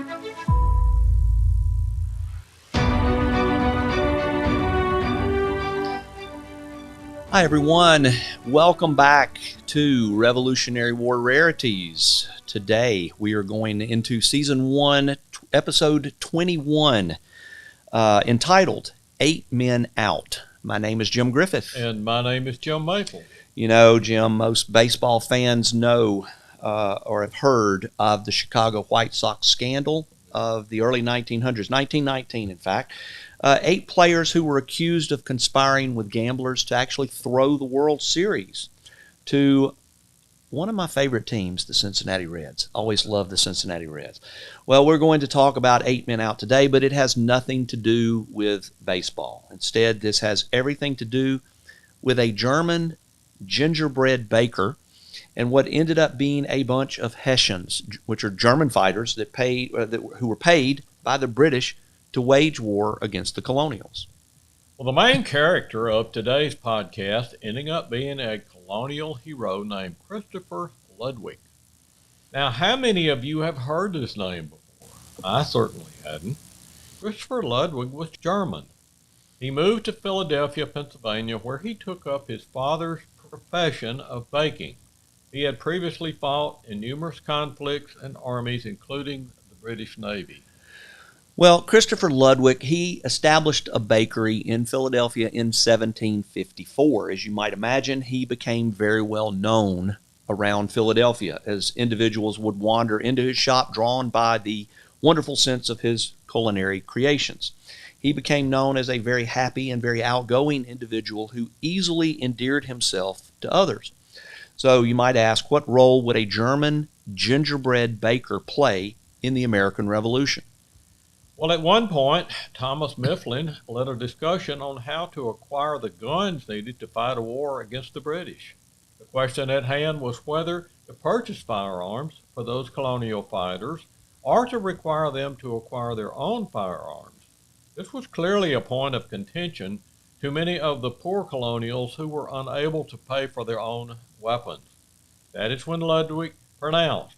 Hi everyone, welcome back to Revolutionary War Rarities. Today we are going into Season 1, Episode 21, entitled 8 Men Out. My name is Jim Griffith. And my name is Jim Maple. You know, Jim, most baseball fans know or have heard of the Chicago White Sox scandal of the early 1900s, 1919 in fact. 8 players who were accused of conspiring with gamblers to actually throw the World Series to one of my favorite teams, the Cincinnati Reds. Always loved the Cincinnati Reds. Well, we're going to talk about 8 Men Out today, but it has nothing to do with baseball. Instead, this has everything to do with a German gingerbread baker and what ended up being a bunch of Hessians, which are German fighters who were paid by the British to wage war against the colonials. Well, the main character of today's podcast ending up being a colonial hero named Christopher Ludwig. Now, how many of you have heard this name before? I certainly hadn't. Christopher Ludwig was German. He moved to Philadelphia, Pennsylvania, where he took up his father's profession of baking. He had previously fought in numerous conflicts and armies, including the British Navy. Well, Christopher Ludwig, he established a bakery in Philadelphia in 1754. As you might imagine, he became very well known around Philadelphia as individuals would wander into his shop drawn by the wonderful sense of his culinary creations. He became known as a very happy and very outgoing individual who easily endeared himself to others. So you might ask, what role would a German gingerbread baker play in the American Revolution? Well, at one point, Thomas Mifflin led a discussion on how to acquire the guns needed to fight a war against the British. The question at hand was whether to purchase firearms for those colonial fighters or to require them to acquire their own firearms. This was clearly a point of contention to many of the poor colonials who were unable to pay for their own weapons. That is when Ludwig pronounced,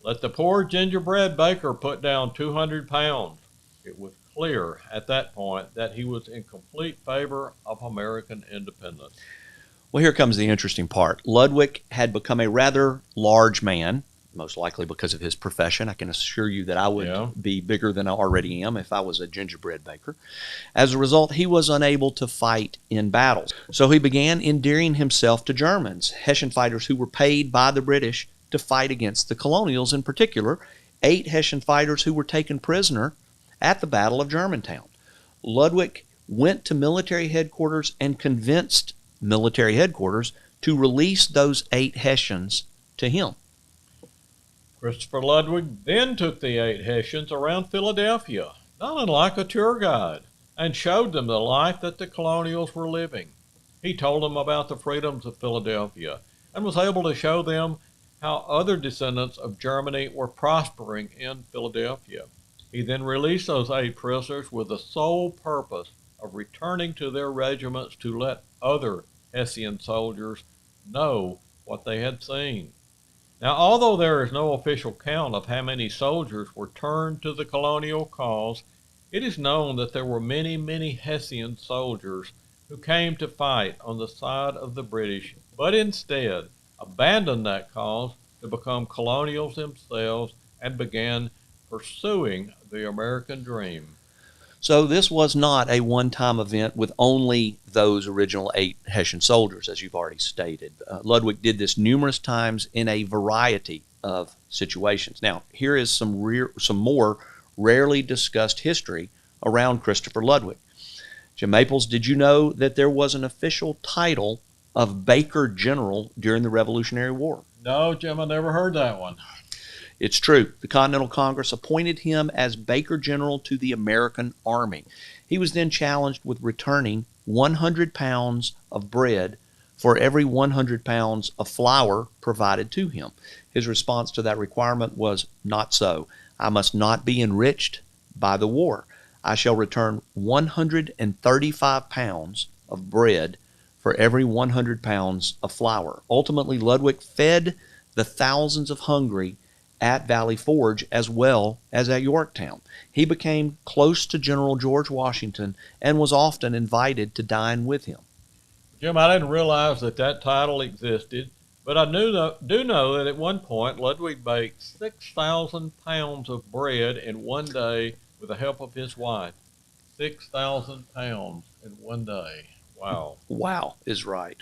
"Let the poor gingerbread baker put down 200 pounds. It was clear at that point that he was in complete favor of American independence. Well, here comes the interesting part. Ludwig had become a rather large man, most likely because of his profession. I can assure you that I would be bigger than I already am if I was a gingerbread baker. As a result, he was unable to fight in battles. So he began endearing himself to Germans, Hessian fighters who were paid by the British to fight against the colonials, in particular, 8 Hessian fighters who were taken prisoner at the Battle of Germantown. Ludwig went to military headquarters and convinced military headquarters to release those 8 Hessians to him. Christopher Ludwig then took the 8 Hessians around Philadelphia, not unlike a tour guide, and showed them the life that the colonials were living. He told them about the freedoms of Philadelphia and was able to show them how other descendants of Germany were prospering in Philadelphia. He then released those 8 prisoners with the sole purpose of returning to their regiments to let other Hessian soldiers know what they had seen. Now, although there is no official count of how many soldiers were turned to the colonial cause, it is known that there were many, many Hessian soldiers who came to fight on the side of the British, but instead abandoned that cause to become colonials themselves and began pursuing the American dream. So this was not a one-time event with only those original 8 Hessian soldiers, as you've already stated. Ludwig did this numerous times in a variety of situations. Now, here is some more rarely discussed history around Christopher Ludwig. Jim Maples, did you know that there was an official title of Baker General during the Revolutionary War? No, Jim, I never heard that one. It's true. The Continental Congress appointed him as Baker General to the American Army. He was then challenged with returning 100 pounds of bread for every 100 pounds of flour provided to him. His response to that requirement was, "Not so. I must not be enriched by the war. I shall return 135 pounds of bread for every 100 pounds of flour." Ultimately, Ludwig fed the thousands of hungry at Valley Forge as well as at Yorktown. He became close to General George Washington and was often invited to dine with him. Jim, I didn't realize that title existed, but I do know that at one point Ludwig baked 6,000 pounds of bread in one day with the help of his wife. 6,000 pounds in one day. Wow. Wow is right.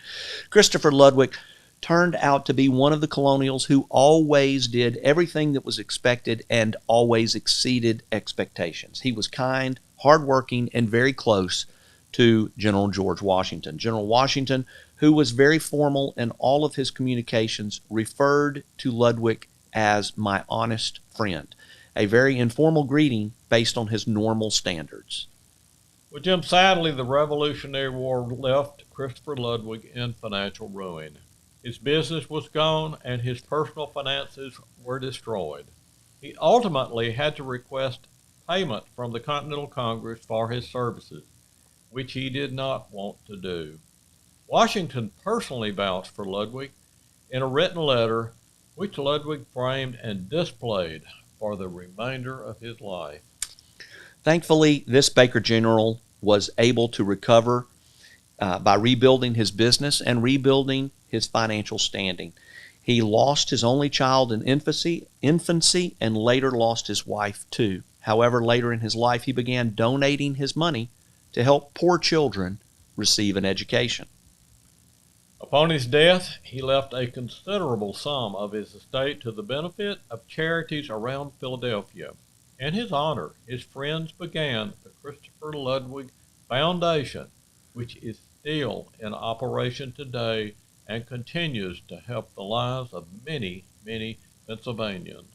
Christopher Ludwig turned out to be one of the colonials who always did everything that was expected and always exceeded expectations. He was kind, hardworking, and very close to General George Washington. General Washington, who was very formal in all of his communications, referred to Ludwig as my honest friend, a very informal greeting based on his normal standards. Well, Jim, sadly, the Revolutionary War left Christopher Ludwig in financial ruin. His business was gone and his personal finances were destroyed. He ultimately had to request payment from the Continental Congress for his services, which he did not want to do. Washington personally vouched for Ludwig in a written letter, which Ludwig framed and displayed for the remainder of his life. Thankfully, this Baker General was able to recover by rebuilding his business and rebuilding his financial standing. He lost his only child in infancy and later lost his wife too. However, later in his life, he began donating his money to help poor children receive an education. Upon his death, he left a considerable sum of his estate to the benefit of charities around Philadelphia. In his honor, his friends began the Christopher Ludwig Foundation, which is still in operation today and continues to help the lives of many, many Pennsylvanians.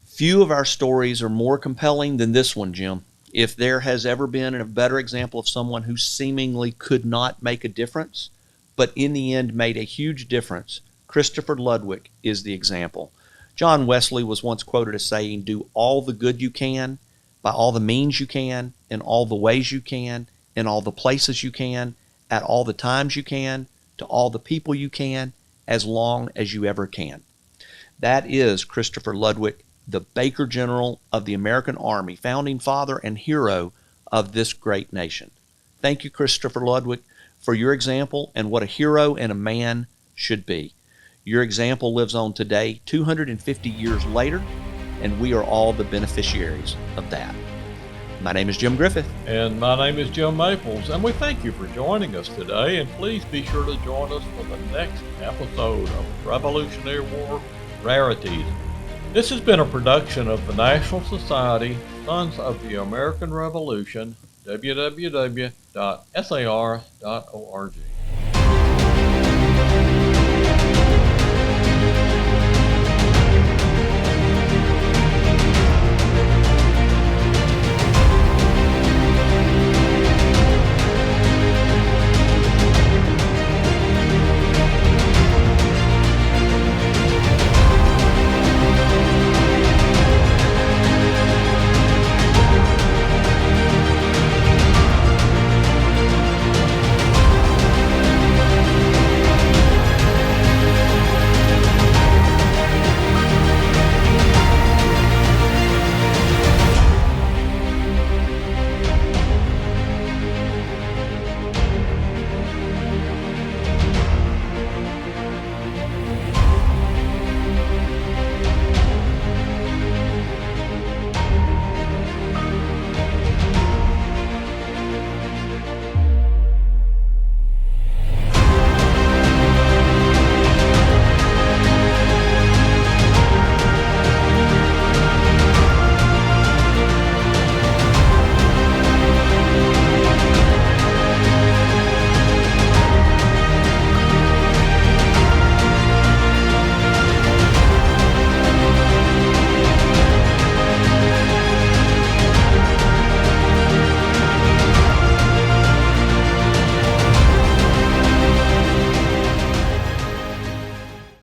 Few of our stories are more compelling than this one, Jim. If there has ever been a better example of someone who seemingly could not make a difference, but in the end made a huge difference, Christopher Ludwig is the example. John Wesley was once quoted as saying, "Do all the good you can, by all the means you can, in all the ways you can, in all the places you can, at all the times you can, to all the people you can, as long as you ever can." That is Christopher Ludwig, the Baker General of the American Army, founding father and hero of this great nation. Thank you, Christopher Ludwig, for your example and what a hero and a man should be. Your example lives on today, 250 years later, and we are all the beneficiaries of that. My name is Jim Griffith. And my name is Jim Maples, and we thank you for joining us today, and please be sure to join us for the next episode of Revolutionary War Rarities. This has been a production of the National Society Sons of the American Revolution, www.sar.org.